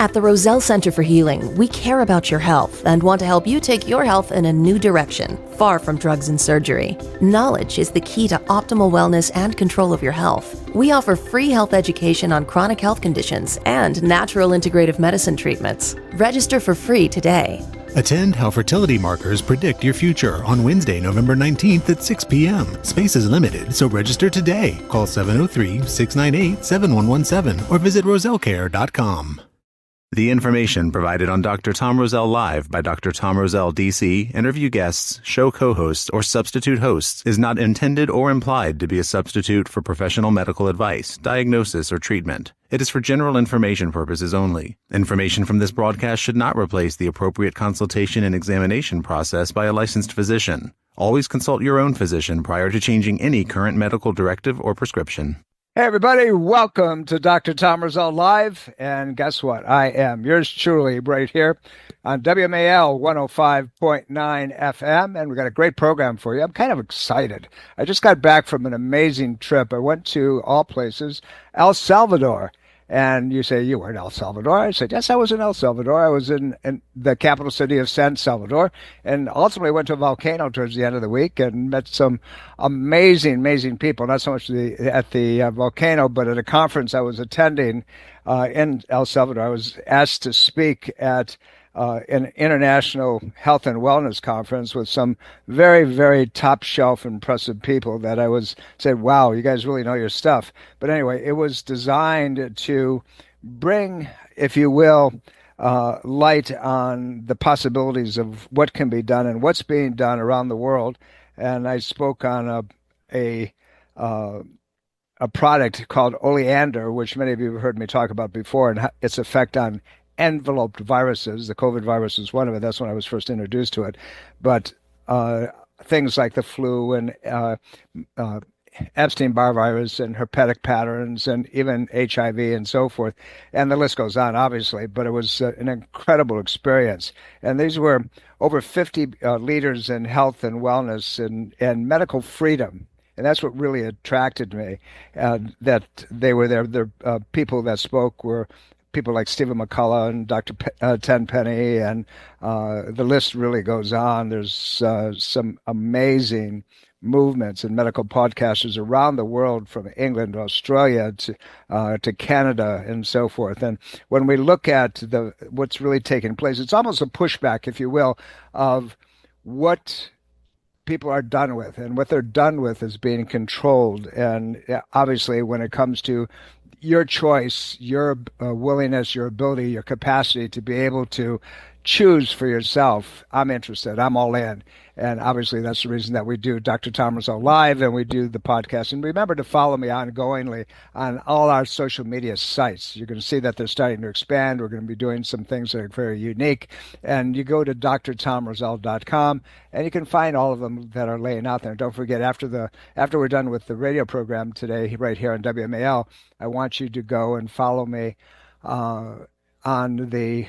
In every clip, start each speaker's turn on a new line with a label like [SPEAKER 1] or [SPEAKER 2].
[SPEAKER 1] At the Roselle Center for Healing, we care about your health and want to help you take your health in a new direction, far from drugs and surgery. Knowledge is the key to optimal wellness and control of your health. We offer free health education on chronic health conditions and natural integrative medicine treatments. Register for free today.
[SPEAKER 2] Attend How Fertility Markers Predict Your Future on Wednesday, November 19th at 6 p.m. Space is limited, so register today. Call 703-698-7117 or visit rosellecare.com.
[SPEAKER 3] The information provided on Dr. Tom Roselle Live by Dr. Tom Roselle, D.C., interview guests, show co-hosts, or substitute hosts is not intended or implied to be a substitute for professional medical advice, diagnosis, or treatment. It is for general information purposes only. Information from this broadcast should not replace the appropriate consultation and examination process by a licensed physician. Always consult your own physician prior to changing any current medical directive or prescription.
[SPEAKER 4] Hey, everybody. Welcome to Dr. Tom Roselle Live. And guess what? I am yours truly right here on WMAL 105.9 FM. And we got a great program for you. I'm kind of excited. I just got back from an amazing trip. I went to, all places, El Salvador. And you say, you were in El Salvador? I said, yes, I was in El Salvador. I was in the capital city of San Salvador, and ultimately went to a volcano towards the end of the week and met some amazing people, not so much at the volcano, but at a conference I was attending in El Salvador. I was asked to speak at an international health and wellness conference with some very top shelf impressive people that I said, wow, you guys really know your stuff. But anyway, it was designed to bring, if you will, light on the possibilities of what can be done and what's being done around the world. And I spoke on a product called Oleander, which many of you have heard me talk about before, and its effect on enveloped viruses. The COVID virus is one of it. That's when I was first introduced to it. But things like the flu and Epstein-Barr virus and herpetic patterns and even HIV and so forth. And the list goes on, obviously, but it was an incredible experience. And these were over 50 leaders in health and wellness and medical freedom. And that's what really attracted me, that they were there. The people that spoke were people like Stephen McCullough and Dr. Tenpenny, and the list really goes on. There's some amazing movements and medical podcasters around the world, from England to Australia to Canada and so forth. And when we look at what's really taking place, it's almost a pushback, if you will, of what people are done with, and what they're done with is being controlled. And obviously, when it comes to your choice, your willingness, your ability, your capacity to be able to choose for yourself, I'm interested. I'm all in. And obviously, that's the reason that we do Dr. Tom Roselle Live and we do the podcast. And remember to follow me ongoingly on all our social media sites. You're going to see that they're starting to expand. We're going to be doing some things that are very unique. And you go to drtomroselle.com and you can find all of them that are laying out there. Don't forget, after we're done with the radio program today, right here on WMAL, I want you to go and follow me on the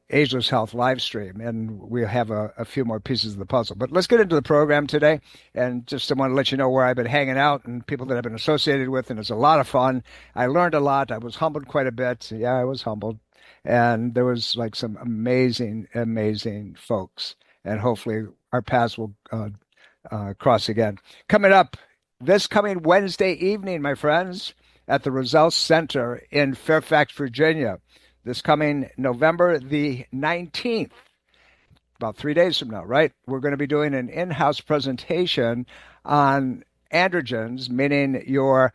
[SPEAKER 4] Ageless Health live stream, and we'll have a few more pieces of the puzzle. But let's get into the program today, and just I want to let you know where I've been hanging out and people that I've been associated with, and it's a lot of fun. I learned a lot. I was humbled quite a bit. Yeah, I was humbled. And there was like some amazing folks, and hopefully our paths will cross again. Coming up this coming Wednesday evening, my friends, at the Roselle Center in Fairfax, Virginia. This coming November the 19th, about 3 days from now, right? We're going to be doing an in-house presentation on androgens, meaning your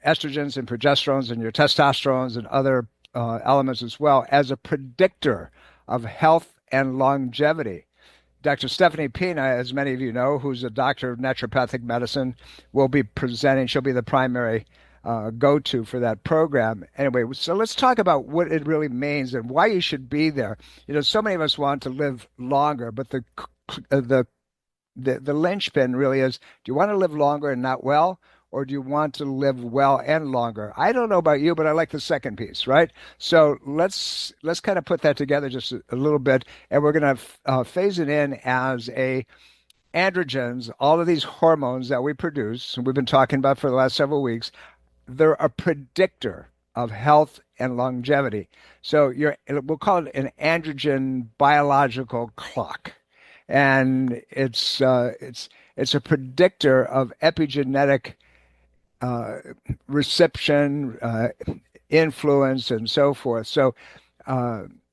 [SPEAKER 4] estrogens and progesterones and your testosterones and other elements as well, as a predictor of health and longevity. Dr. Stephanie Pina, as many of you know, who's a doctor of naturopathic medicine, will be presenting. She'll be the primary go-to for that program. Anyway, so let's talk about what it really means and why you should be there. You know, so many of us want to live longer, but the linchpin really is, do you want to live longer and not well, or do you want to live well and longer? I don't know about you, but I like the second piece, right? So let's kind of put that together just a little bit, and we're going to phase it in as androgens, all of these hormones that we produce, and we've been talking about for the last several weeks. They're a predictor of health and longevity. So we'll call it an androgen biological clock, and it's a predictor of epigenetic reception, influence, and so forth. So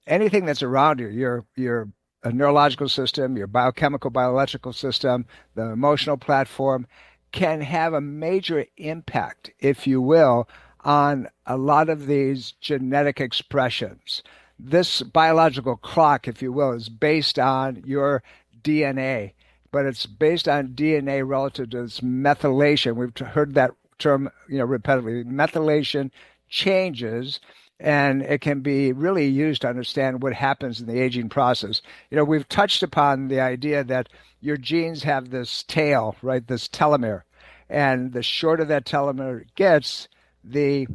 [SPEAKER 4] anything that's around you, your neurological system, your biochemical, bioelectrical system, the emotional platform, can have a major impact, if you will, on a lot of these genetic expressions. This biological clock, if you will, is based on your DNA, but it's based on DNA relative to this methylation. We've heard that term, repetitively. Methylation changes, and it can be really used to understand what happens in the aging process. We've touched upon the idea that your genes have this tail, right, this telomere, and the shorter that telomere gets, the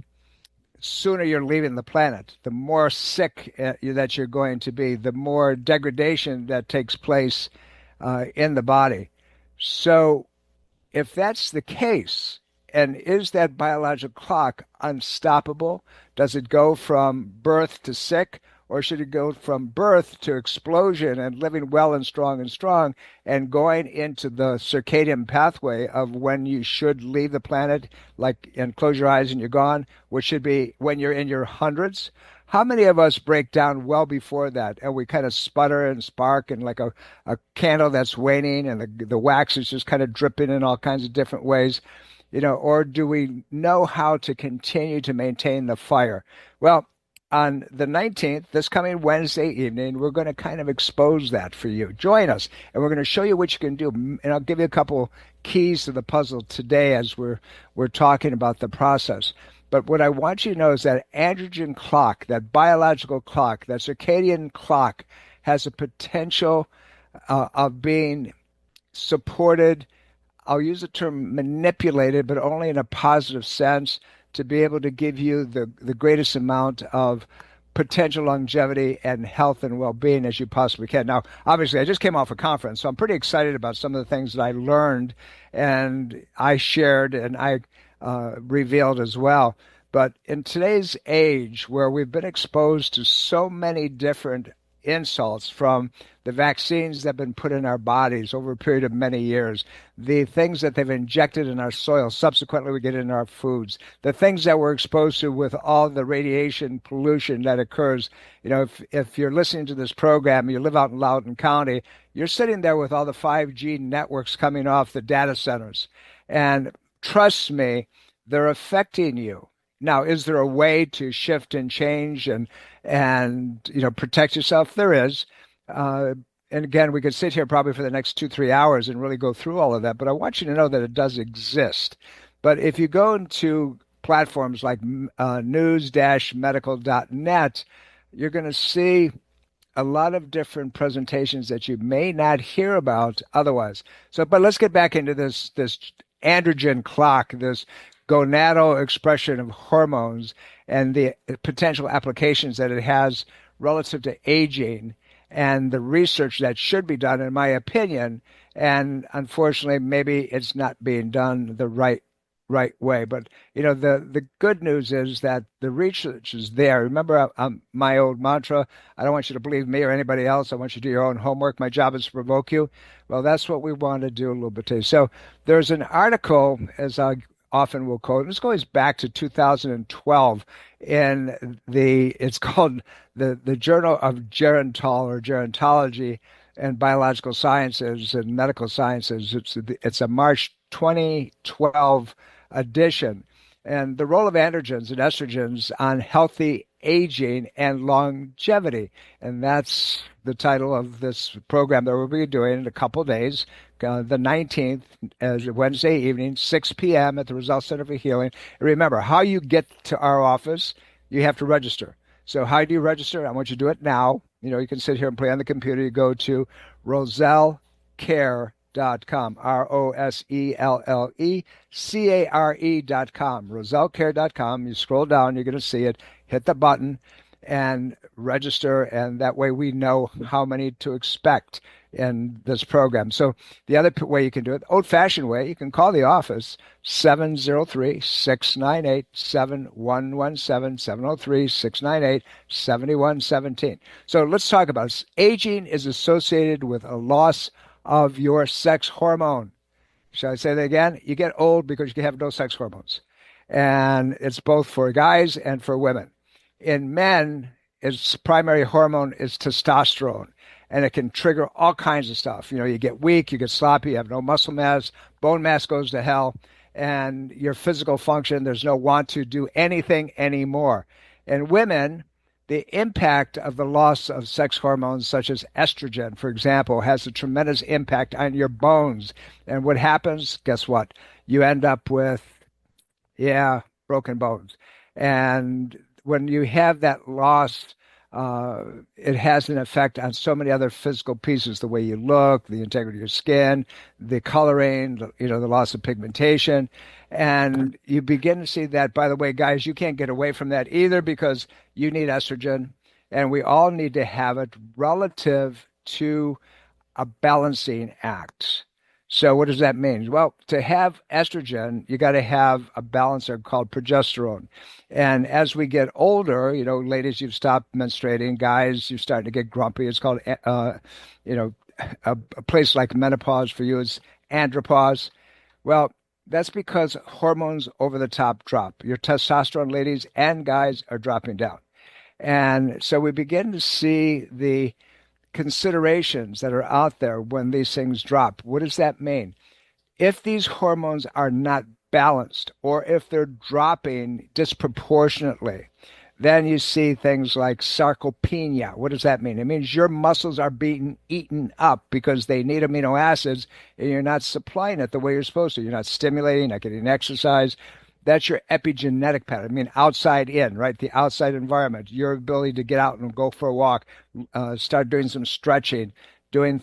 [SPEAKER 4] sooner you're leaving the planet, the more sick that you're going to be, the more degradation that takes place in the body. So if that's the case, and is that biological clock unstoppable? Does it go from birth to sick, or should it go from birth to explosion and living well and strong and going into the circadian pathway of when you should leave the planet, and close your eyes and you're gone, which should be when you're in your hundreds? How many of us break down well before that, and we kind of sputter and spark, and like a candle that's waning, and the wax is just kind of dripping in all kinds of different ways? Or do we know how to continue to maintain the fire? Well, on the 19th, this coming Wednesday evening, we're going to kind of expose that for you. Join us, and we're going to show you what you can do. And I'll give you a couple keys to the puzzle today as we're talking about the process. But what I want you to know is that androgen clock, that biological clock, that circadian clock, has a potential of being supported. I'll use the term manipulated, but only in a positive sense, to be able to give you the greatest amount of potential longevity and health and well-being as you possibly can. Now, obviously, I just came off a conference, so I'm pretty excited about some of the things that I learned and I shared and I revealed as well. But in today's age, where we've been exposed to so many different insults, from the vaccines that have been put in our bodies over a period of many years, the things that they've injected in our soil, subsequently we get in our foods, the things that we're exposed to with all the radiation pollution that occurs. If you're listening to this program, you live out in Loudoun County, you're sitting there with all the 5G networks coming off the data centers. And trust me, they're affecting you. Now, is there a way to shift and change and protect yourself? There is. And again, we could sit here probably for the next 2-3 hours and really go through all of that. But I want you to know that it does exist. But if you go into platforms like news-medical.net, you're going to see a lot of different presentations that you may not hear about otherwise. But let's get back into this androgen clock, this gonadal expression of hormones, and the potential applications that it has relative to aging, and the research that should be done, in my opinion. And unfortunately, maybe it's not being done the right way. But the good news is that the research is there. Remember my old mantra: I don't want you to believe me or anybody else. I want you to do your own homework. My job is to provoke you. Well, that's what we want to do a little bit today. So there's an article, as I often will quote, and this goes back to 2012, it's called the Journal of Gerontology and Biological Sciences and Medical Sciences. It's a March 2012 edition, and the role of androgens and estrogens on healthy aging and longevity. And that's the title of this program that we'll be doing in a couple of days. The 19th, Wednesday evening, 6 p.m. at the Roselle Center for Healing. And remember, how you get to our office, you have to register. So how do you register? I want you to do it now. You can sit here and play on the computer. You go to rosellecare.com, ROSELLECARE.com, rosellecare.com. You scroll down, you're going to see it. Hit the button, and register, and that way we know how many to expect in this program. So the other way you can do it, old-fashioned way, you can call the office, 703-698-7117, 703-698-7117. So let's talk about it. Aging is associated with a loss of your sex hormone. Shall I say that again? You get old because you have no sex hormones. And it's both for guys and for women. In men, its primary hormone is testosterone, and it can trigger all kinds of stuff. You get weak, you get sloppy, you have no muscle mass, bone mass goes to hell, and your physical function, there's no want to do anything anymore. In women, the impact of the loss of sex hormones, such as estrogen, for example, has a tremendous impact on your bones. And what happens? Guess what? You end up with, broken bones. And when you have that loss, it has an effect on so many other physical pieces, the way you look, the integrity of your skin, the coloring, the loss of pigmentation. And you begin to see that, by the way, guys, you can't get away from that either because you need estrogen, and we all need to have it relative to a balancing act. So what does that mean? Well, to have estrogen, you got to have a balancer called progesterone. And as we get older, ladies, you've stopped menstruating. Guys, you're starting to get grumpy. It's called, a place like menopause for you is andropause. Well, that's because hormones over the top drop. Your testosterone, ladies and guys, are dropping down. And so we begin to see the considerations that are out there when these things drop. What does that mean? If these hormones are not balanced, or if they're dropping disproportionately, then you see things like sarcopenia. What does that mean? It means your muscles are being eaten up because they need amino acids and you're not supplying it the way you're supposed to. You're not stimulating, not getting exercise. That's your epigenetic pattern. I mean, outside in, right? The outside environment, your ability to get out and go for a walk, start doing some stretching, doing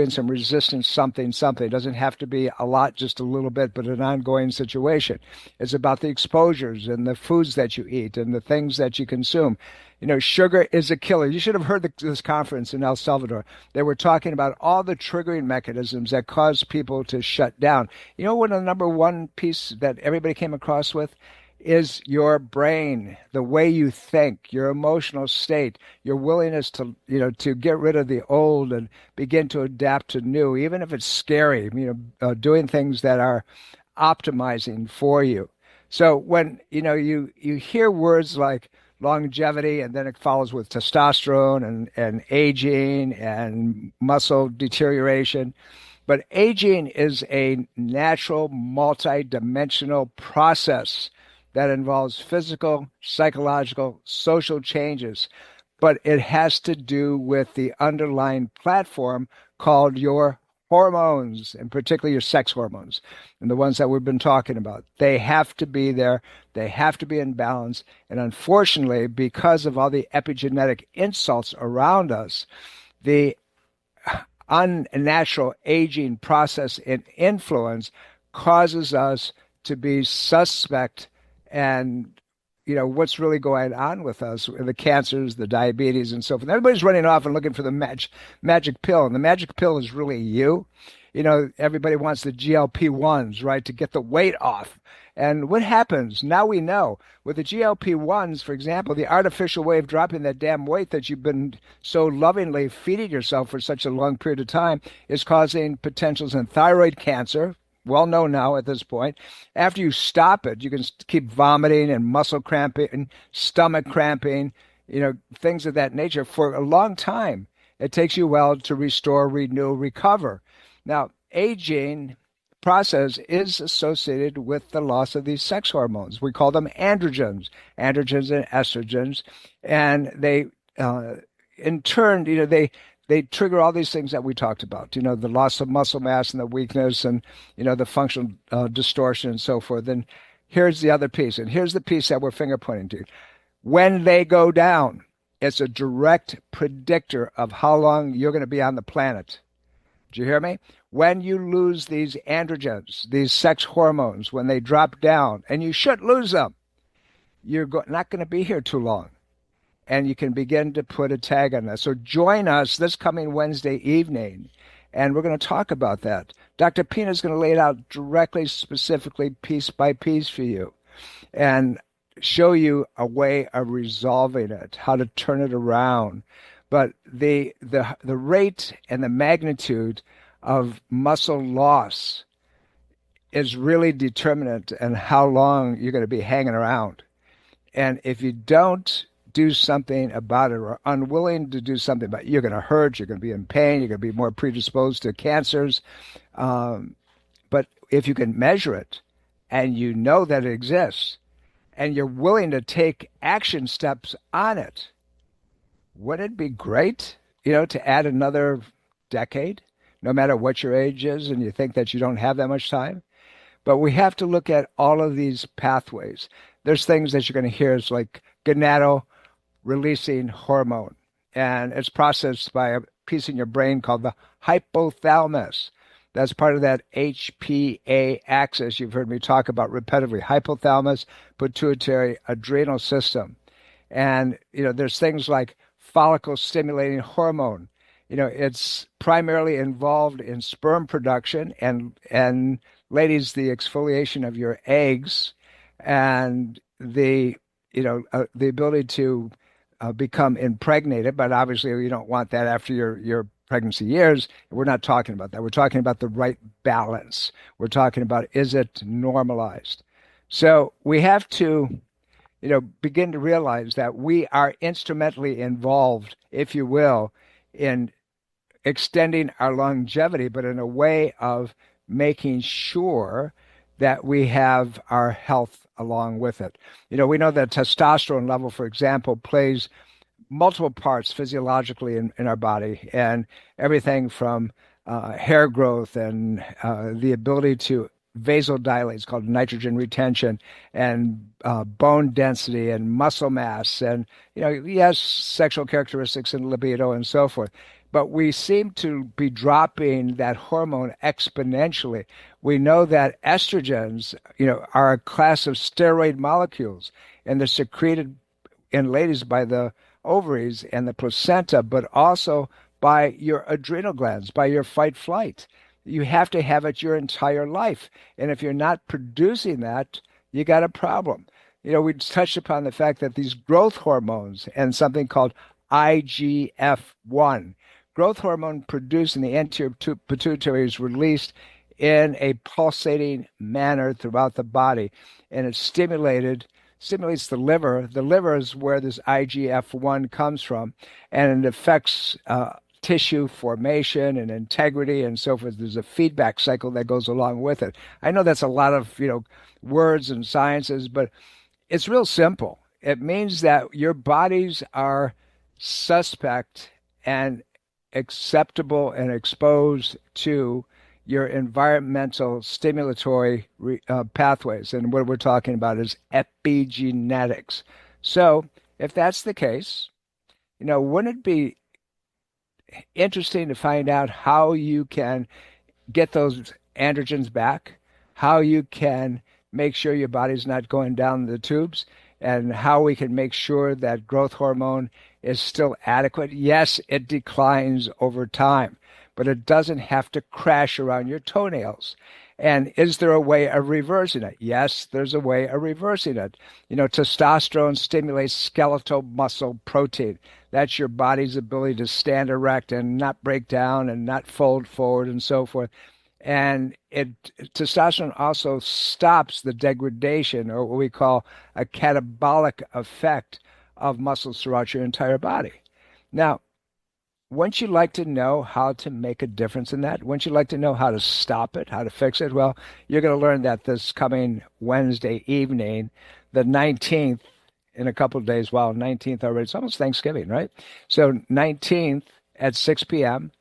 [SPEAKER 4] some resistance, something. It doesn't have to be a lot, just a little bit, but an ongoing situation. It's about the exposures and the foods that you eat and the things that you consume. Sugar is a killer. You should have heard this conference in El Salvador. They were talking about all the triggering mechanisms that cause people to shut down. What the number one piece that everybody came across with is your brain, the way you think, your emotional state, your willingness to get rid of the old and begin to adapt to new, even if it's scary, doing things that are optimizing for you. So when, you hear words like longevity, and then it follows with testosterone and aging and muscle deterioration. But aging is a natural, multi-dimensional process that involves physical, psychological, social changes. But it has to do with the underlying platform called your hormones, and particularly your sex hormones, and the ones that we've been talking about. They have to be there. They have to be in balance. And unfortunately, because of all the epigenetic insults around us, the unnatural aging process and influence causes us to be suspect and what's really going on with us, the cancers, the diabetes, and so forth. Everybody's running off and looking for the magic pill, and the magic pill is really you. Everybody wants the GLP-1s, right, to get the weight off. And what happens? Now we know. With the GLP-1s, for example, the artificial way of dropping that damn weight that you've been so lovingly feeding yourself for such a long period of time is causing potentials in thyroid cancer, well known now at this point. After you stop it, you can keep vomiting and muscle cramping and stomach cramping, things of that nature for a long time. It takes you a while to restore, renew, recover. Now, aging process is associated with the loss of these sex hormones. We call them androgens and estrogens, and they, in turn, they trigger all these things that we talked about, the loss of muscle mass and the weakness and, the functional distortion and so forth. And here's the other piece, and here's the piece that we're finger pointing to. When they go down, it's a direct predictor of how long you're going to be on the planet. Do you hear me? When you lose these androgens, these sex hormones, when they drop down, and you should lose them, you're not going to be here too long. and you can begin to put a tag on that. So join us this coming Wednesday evening, and we're going to talk about that. Dr. Pina is going to lay it out directly, specifically, piece by piece for you, and show you a way of resolving it, how to turn it around. But the rate and the magnitude of muscle loss is really determinant in how long you're going to be hanging around. And if you don't do something about it, or unwilling to do something about it, you're going to hurt, you're going to be in pain, you're going to be more predisposed to cancers. But if you can measure it and you know that it exists and you're willing to take action steps on it, wouldn't it be great, to add another decade, no matter what your age is and you think that you don't have that much time? But we have to look at all of these pathways. There's things that you're going to hear is like gonadal-releasing hormone, and it's processed by a piece in your brain called the hypothalamus. That's part of that HPA axis you've heard me talk about repetitively, hypothalamus, pituitary, adrenal system. And, there's things like follicle-stimulating hormone. It's primarily involved in sperm production and ladies, the exfoliation of your eggs and the ability to become impregnated. But obviously, you don't want that after your pregnancy years. We're not talking about that. We're talking about the right balance. We're talking about, is it normalized? So we have to, begin to realize that we are instrumentally involved, if you will, in extending our longevity, but in a way of making sure that we have our health along with it. We know that testosterone level, for example, plays multiple parts physiologically in our body, and everything from hair growth and the ability to vasodilate, it's called nitrogen retention, and bone density and muscle mass, and yes, sexual characteristics and libido and so forth. But we seem to be dropping that hormone exponentially. We know that estrogens, are a class of steroid molecules, and they're secreted in ladies by the ovaries and the placenta, but also by your adrenal glands, by your fight-flight. You have to have it your entire life. And if you're not producing that, you got a problem. We touched upon the fact that these growth hormones and something called IGF-1, growth hormone produced in the anterior pituitary is released in a pulsating manner throughout the body, and it stimulates the liver. The liver is where this IGF-1 comes from, and it affects tissue formation and integrity and so forth. There's a feedback cycle that goes along with it. I know that's a lot of words and sciences, but it's real simple. It means that your bodies are suspect and acceptable and exposed to your environmental stimulatory pathways. And what we're talking about is epigenetics. So if that's the case, wouldn't it be interesting to find out how you can get those androgens back, how you can make sure your body's not going down the tubes, and how we can make sure that growth hormone is still adequate? Yes, it declines over time, but it doesn't have to crash around your toenails. And is there a way of reversing it? Yes, there's a way of reversing it. Testosterone stimulates skeletal muscle protein. That's your body's ability to stand erect and not break down and not fold forward and so forth. And testosterone also stops the degradation, or what we call a catabolic effect, of muscles throughout your entire body. Now, wouldn't you like to know how to make a difference in that? Wouldn't you like to know how to stop it, how to fix it? Well, you're going to learn that this coming Wednesday evening, the 19th, in a couple of days. Wow, 19th already. It's almost Thanksgiving, right? So 19th at 6 p.m.,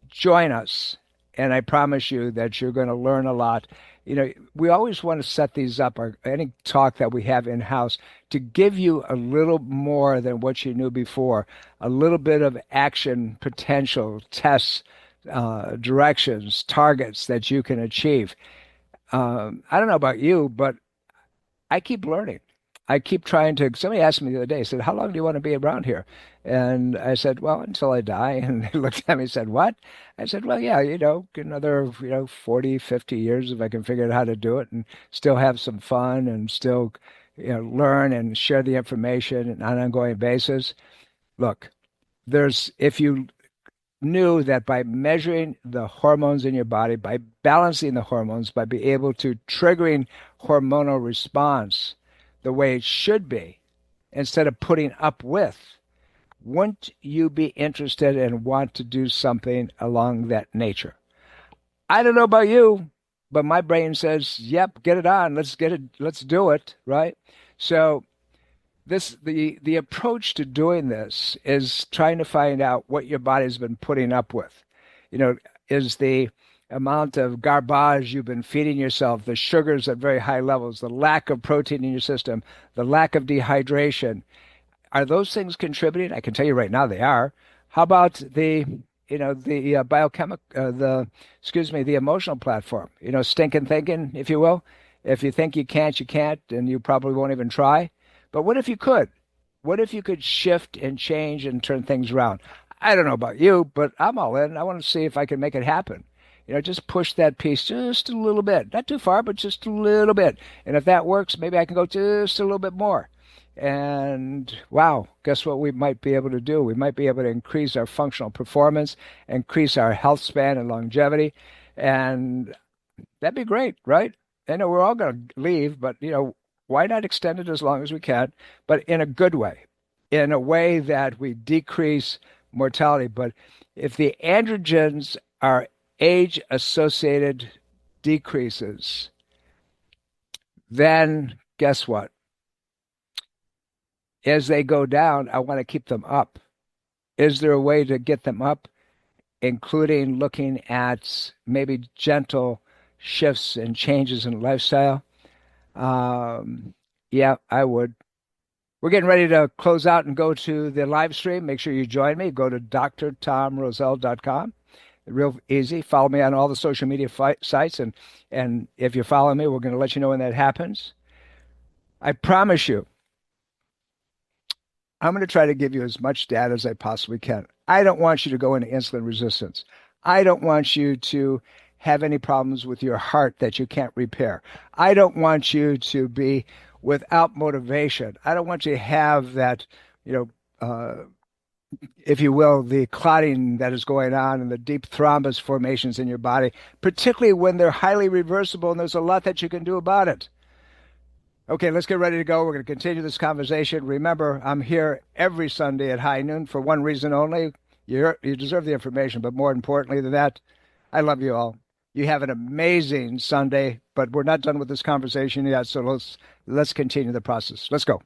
[SPEAKER 4] join us. And I promise you that you're going to learn a lot. We always want to set these up, or any talk that we have in-house, to give you a little more than what you knew before, a little bit of action potential, tests, directions, targets that you can achieve. I don't know about you, but I keep learning. I keep trying to. Somebody asked me the other day, said, "How long do you want to be around here?" And I said, "Well, until I die." And they looked at me and said, "What?" I said, "Well, yeah, another, 40, 50 years if I can figure out how to do it and still have some fun and still, learn and share the information on an ongoing basis." Look, if you knew that by measuring the hormones in your body, by balancing the hormones, by being able to triggering hormonal response the way it should be, instead of putting up with, wouldn't you be interested and want to do something along that nature? I don't know about you, but my brain says, yep, get it on. Let's do it, right? So the approach to doing this is trying to find out what your body's been putting up with. Is the amount of garbage you've been feeding yourself, the sugars at very high levels, the lack of protein in your system, the lack of dehydration, are those things contributing? I can tell you right now they are. How about the emotional platform, stinking thinking, if you will. If you think you can't, and you probably won't even try. But what if you could? What if you could shift and change and turn things around? I don't know about you, but I'm all in. I want to see if I can make it happen. Just push that piece just a little bit. Not too far, but just a little bit. And if that works, maybe I can go just a little bit more. And wow, guess what we might be able to do? We might be able to increase our functional performance, increase our health span and longevity. And that'd be great, right? I know we're all going to leave, but, why not extend it as long as we can, but in a good way, in a way that we decrease mortality. But if the androgens are age-associated decreases, then guess what? As they go down, I want to keep them up. Is there a way to get them up, including looking at maybe gentle shifts and changes in lifestyle? Yeah, I would. We're getting ready to close out and go to the live stream. Make sure you join me. Go to drtomroselle.com. Real easy. Follow me on all the social media sites. And if you follow me, we're going to let you know when that happens. I promise you, I'm going to try to give you as much data as I possibly can. I don't want you to go into insulin resistance. I don't want you to have any problems with your heart that you can't repair. I don't want you to be without motivation. I don't want you to have that, if you will, the clotting that is going on and the deep thrombus formations in your body, particularly when they're highly reversible and there's a lot that you can do about it. Okay, let's get ready to go. We're going to continue this conversation. Remember, I'm here every Sunday at high noon for one reason only. You deserve the information, but more importantly than that, I love you all. You have an amazing Sunday, but we're not done with this conversation yet, so let's continue the process. Let's go.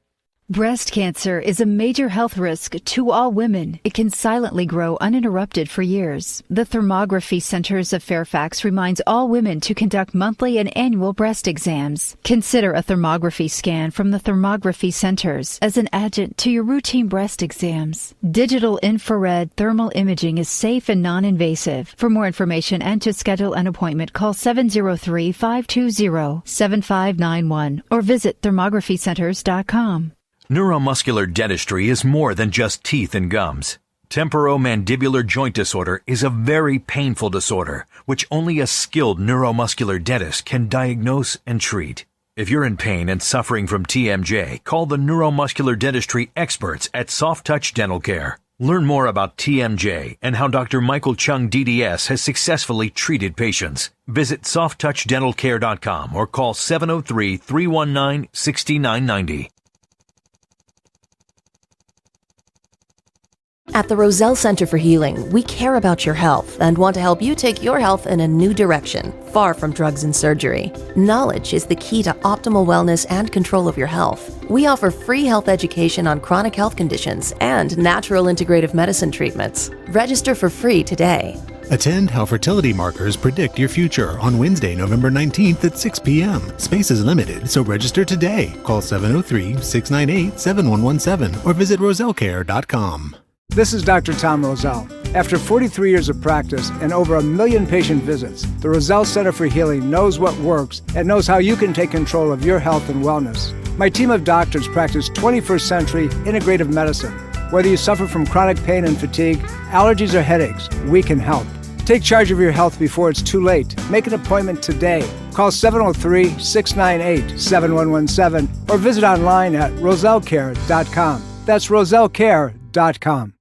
[SPEAKER 5] Breast cancer is a major health risk to all women. It can silently grow uninterrupted for years. The Thermography Centers of Fairfax reminds all women to conduct monthly and annual breast exams. Consider a thermography scan from the Thermography Centers as an adjunct to your routine breast exams. Digital infrared thermal imaging is safe and non-invasive. For more information and to schedule an appointment, call 703-520-7591 or visit thermographycenters.com.
[SPEAKER 6] Neuromuscular dentistry is more than just teeth and gums. Temporomandibular joint disorder is a very painful disorder, which only a skilled neuromuscular dentist can diagnose and treat. If you're in pain and suffering from TMJ, call the neuromuscular dentistry experts at Soft Touch Dental Care. Learn more about TMJ and how Dr. Michael Chung DDS has successfully treated patients. Visit softtouchdentalcare.com or call 703-319-6990.
[SPEAKER 1] At the Roselle Center for Healing, we care about your health and want to help you take your health in a new direction, far from drugs and surgery. Knowledge is the key to optimal wellness and control of your health. We offer free health education on chronic health conditions and natural integrative medicine treatments. Register for free today.
[SPEAKER 2] Attend How Fertility Markers Predict Your Future on Wednesday, November 19th at 6 p.m. Space is limited, so register today. Call 703-698-7117 or visit rosellcare.com.
[SPEAKER 4] This is Dr. Tom Roselle. After 43 years of practice and over 1 million patient visits, the Roselle Center for Healing knows what works and knows how you can take control of your health and wellness. My team of doctors practice 21st century integrative medicine. Whether you suffer from chronic pain and fatigue, allergies or headaches, we can help. Take charge of your health before it's too late. Make an appointment today. Call 703-698-7117 or visit online at rosellecare.com. That's rosellecare.com.